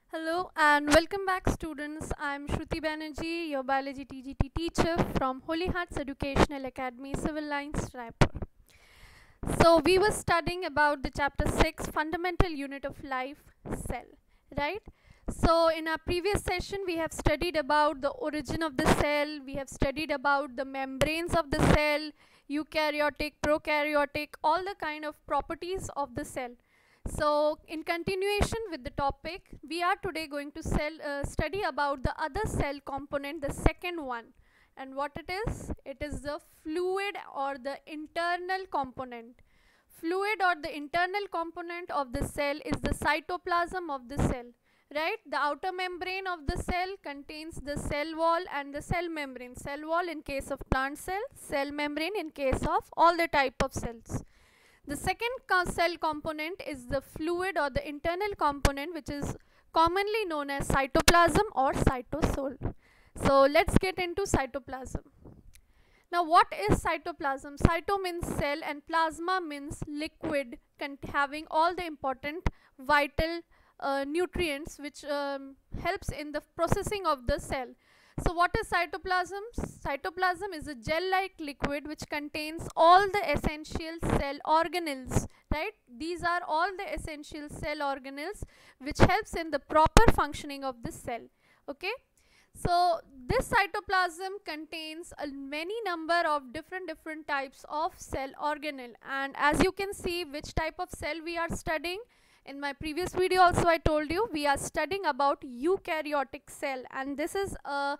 Hello and welcome back students. I am Shruti Banerjee, your biology TGT teacher from Holy Hearts Educational Academy, Civil Lines, Raipur. So we were studying about the chapter 6 fundamental unit of life, cell, right? So in our previous session we have studied about the origin of the cell, we have studied about the membranes of the cell, eukaryotic, prokaryotic, all the kind of properties of the cell. So in continuation with the topic, we are today going to study about the other cell component, the second one. And what it is? It is the fluid or the internal component. Fluid or the internal component of the cell is the cytoplasm of the cell, right? The outer membrane of the cell contains the cell wall and the cell membrane. Cell wall in case of plant cell membrane in case of all the type of cells. The second cell component is the fluid or the internal component, which is commonly known as cytoplasm or cytosol. So let's get into cytoplasm. Now what is cytoplasm? Cyto means cell and plasma means liquid having all the important vital nutrients which helps in the processing of the cell. So what is cytoplasm? Cytoplasm is a gel-like liquid which contains all the essential cell organelles, right? These are all the essential cell organelles which helps in the proper functioning of the cell, okay? So this cytoplasm contains a many number of different types of cell organelle, and as you can see which type of cell we are studying. In my previous video also I told you we are studying about eukaryotic cell, and this is a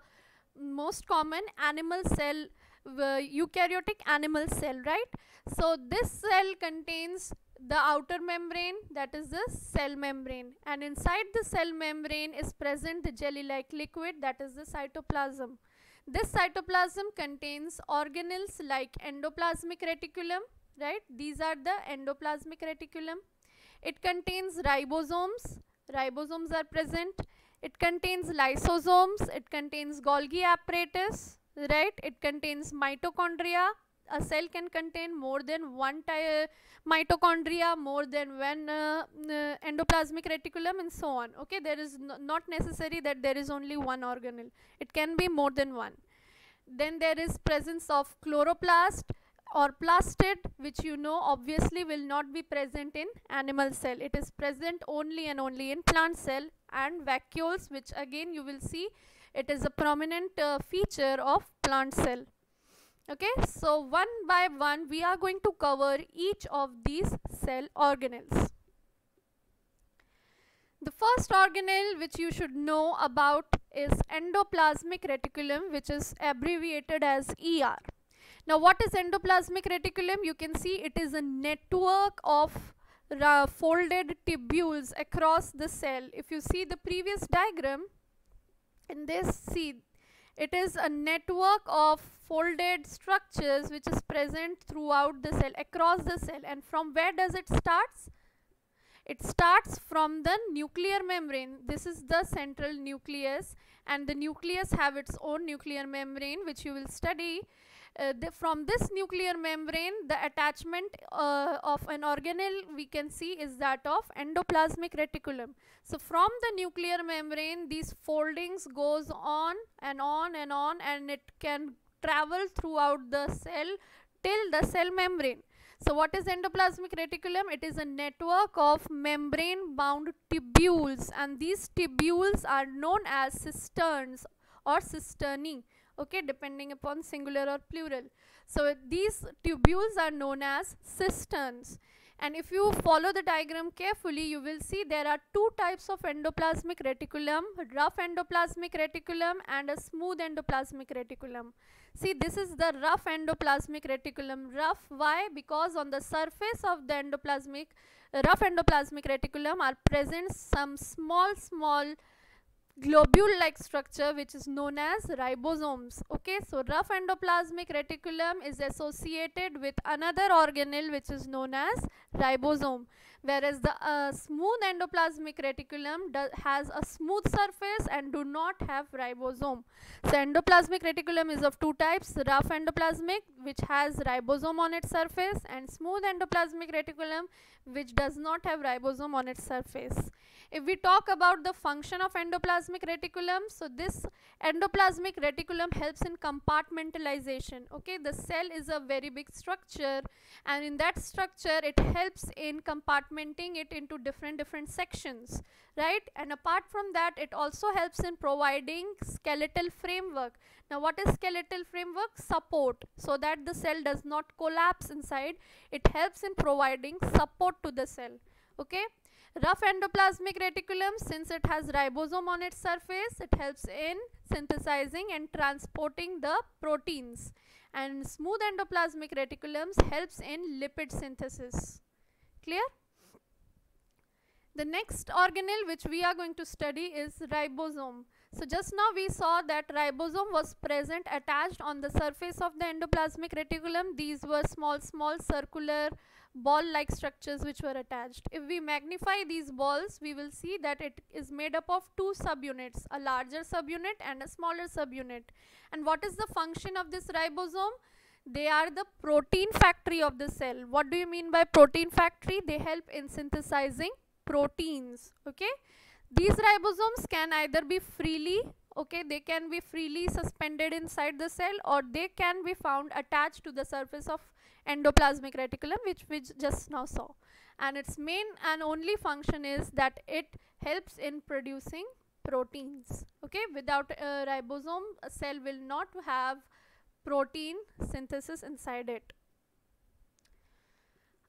most common animal cell, eukaryotic animal cell, right? So this cell contains the outer membrane, that is the cell membrane, and inside the cell membrane is present the jelly-like liquid, that is the cytoplasm. This cytoplasm contains organelles like endoplasmic reticulum, right? These are the endoplasmic reticulum. It contains ribosomes. Ribosomes are present. It contains lysosomes. It contains Golgi apparatus, right? It contains mitochondria. A cell can contain more than one mitochondria, more than one endoplasmic reticulum, and so on. Okay, there is not necessary that there is only one organelle. It can be more than one. Then there is presence of chloroplast or plastid, which you know obviously will not be present in animal cell. It is present only and only in plant cell. And vacuoles, which again you will see it is a prominent feature of plant cell. Okay, so one by one we are going to cover each of these cell organelles. The first organelle which you should know about is endoplasmic reticulum, which is abbreviated as ER. Now what is endoplasmic reticulum? You can see it is a network of folded tubules across the cell. If you see the previous diagram, in this, see, it is a network of folded structures which is present throughout the cell, across the cell. And from where does it start? It starts from the nuclear membrane. This is the central nucleus, and the nucleus have its own nuclear membrane which you will study. From this nuclear membrane, the attachment of an organelle we can see is that of endoplasmic reticulum. So from the nuclear membrane, these foldings goes on and on and on, and it can travel throughout the cell till the cell membrane. So what is endoplasmic reticulum? It is a network of membrane bound tubules, and these tubules are known as cisterns or cisternae, okay, depending upon singular or plural. So these tubules are known as cisterns. And if you follow the diagram carefully, you will see there are two types of endoplasmic reticulum, rough endoplasmic reticulum and a smooth endoplasmic reticulum. See, this is the rough endoplasmic reticulum. Rough, why? Because on the surface of the rough endoplasmic reticulum are present some small globule-like structure which is known as ribosomes. Okay, so rough endoplasmic reticulum is associated with another organelle which is known as ribosome. whereas the smooth endoplasmic reticulum has a smooth surface and do not have ribosome. So endoplasmic reticulum is of two types: rough endoplasmic, which has ribosome on its surface, and smooth endoplasmic reticulum, which does not have ribosome on its surface. If we talk about the function of endoplasmic reticulum, so this endoplasmic reticulum helps in compartmentalization. Okay, the cell is a very big structure, and in that structure it helps in compartmenting it into different sections, right? And apart from that, it also helps in providing skeletal framework. Now what is skeletal framework? Support, so that the cell does not collapse inside. It helps in providing support to the cell. Okay, rough endoplasmic reticulum, since it has ribosome on its surface, it helps in synthesizing and transporting the proteins, and smooth endoplasmic reticulums helps in lipid synthesis. Clear? The next organelle which we are going to study is ribosome. So just now we saw that ribosome was present attached on the surface of the endoplasmic reticulum. These were small circular ball-like structures which were attached. If we magnify these balls, we will see that it is made up of two subunits, a larger subunit and a smaller subunit. And what is the function of this ribosome? They are the protein factory of the cell. What do you mean by protein factory? They help in synthesizing proteins. Okay, these ribosomes can either be freely, okay, they can be freely suspended inside the cell, or they can be found attached to the surface of endoplasmic reticulum, which we just now saw. And its main and only function is that it helps in producing proteins. Okay, without a ribosome, a cell will not have protein synthesis inside it.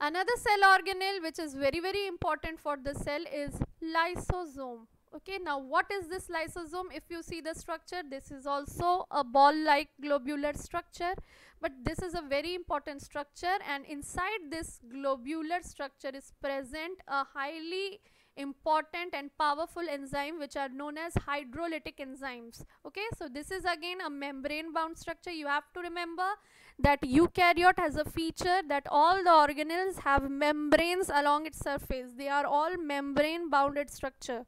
Another cell organelle which is very important for the cell is lysosome. Okay, now what is this lysosome? If you see the structure, this is also a ball-like globular structure, but this is a very important structure, and inside this globular structure is present a highly important and powerful enzyme which are known as hydrolytic enzymes. Okay, so this is again a membrane bound structure. You have to remember that eukaryote has a feature that all the organelles have membranes along its surface. They are all membrane bounded structure.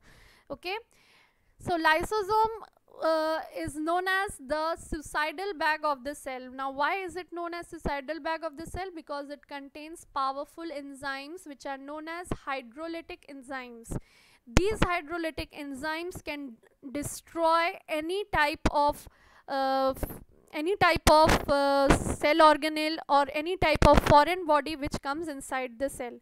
Okay, so lysosome is known as the suicidal bag of the cell. Now why is it known as suicidal bag of the cell? Because it contains powerful enzymes which are known as hydrolytic enzymes. These hydrolytic enzymes can destroy any type of cell organelle or any type of foreign body which comes inside the cell.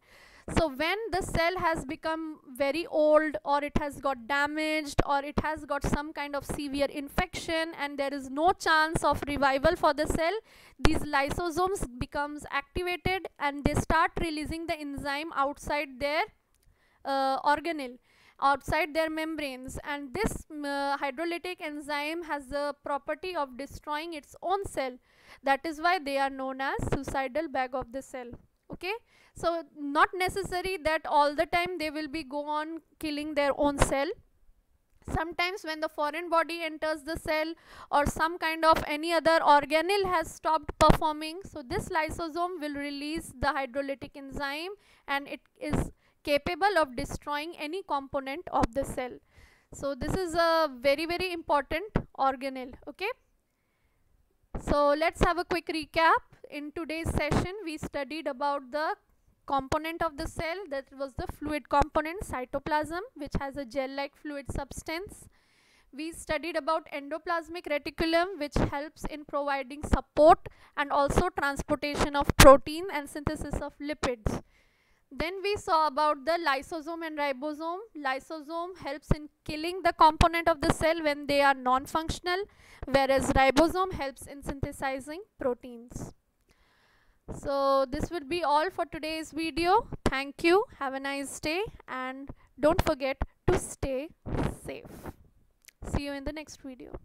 So when the cell has become very old, or it has got damaged, or it has got some kind of severe infection and there is no chance of revival for the cell, these lysosomes becomes activated and they start releasing the enzyme outside their organelle, outside their membranes, and this hydrolytic enzyme has the property of destroying its own cell. That is why they are known as suicidal bag of the cell. Okay, so not necessary that all the time they will be go on killing their own cell. Sometimes when the foreign body enters the cell, or some kind of any other organelle has stopped performing, so this lysosome will release the hydrolytic enzyme and it is capable of destroying any component of the cell. So this is a very important organelle. Okay, so let's have a quick recap. In today's session we studied about the component of the cell, that was the fluid component, cytoplasm, which has a gel-like fluid substance. We studied about endoplasmic reticulum, which helps in providing support and also transportation of protein and synthesis of lipids. Then we saw about the lysosome and ribosome. Lysosome helps in killing the component of the cell when they are non-functional, whereas ribosome helps in synthesizing proteins. So this would be all for today's video. Thank you, have a nice day, and don't forget to stay safe. See you in the next video.